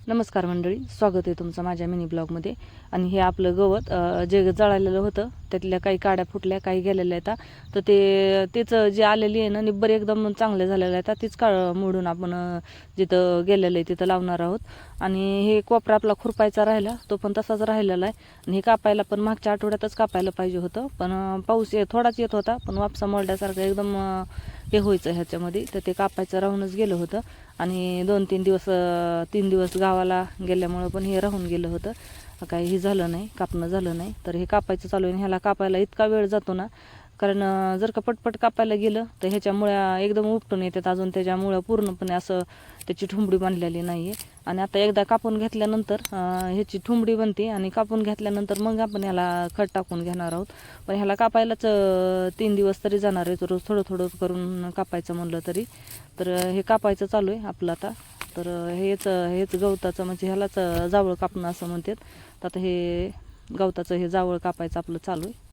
नमस्कार मंडळी, स्वागत आहे तुमचं माझ्या मिनी ब्लॉगमध्ये. आणि हे आपलं गवत जे जळालेलं होतं त्यातल्या काही काड्या फुटल्या, काही गेलेल्या आहेत. तर त्याचं जे आलेली आहे ना निब्बर एकदम चांगले झालेलं आहे. तीच काळ मोडून आपण जिथं गेलेलं आहे तिथं लावणार आहोत. आणि हे कोपरा आपला खुरपायचा राहिला, तो पण तसाच राहिलेला आहे. आणि हे कापायला पण मागच्या आठवड्यातच कापायला पाहिजे होतं, पण पाऊस थोडाच येत होता, पण वापसा मोडल्यासारखं एकदम हे व्हायचं ह्याच्यामध्ये. तर ते कापायचं राहूनच गेलं होतं. आणि 3 दिवस गावाला गेल्यामुळं पण हे राहून गेलं होतं. काही हे झालं नाही, कापणं झालं नाही. तर हे कापायचं चालू आहे. ह्याला कापायला इतका वेळ जातो ना, कारण जर का पटपट कापायला गेलं तर ह्याच्यामुळं एकदम उपटून येतात. अजून त्याच्यामुळं पूर्णपणे असं त्याची ठुंबडी बांधलेली नाही आहे. आणि आता एकदा कापून घेतल्यानंतर ह्याची ठुंबडी बनते. आणि कापून घेतल्यानंतर मग आपण ह्याला खत टाकून घेणार आहोत. पण ह्याला कापायलाच 3 दिवस तरी जाणार आहे. रोज थोडं थोडं करून कापायचं म्हणलं तरी. तर हे कापायचं चालू आहे आपलं आता. तर हेच गवताचं म्हणजे ह्यालाच जावळ कापणं असं म्हणतात. तर आता हे गवताचं हे जावळ कापायचं आपलं चालू आहे.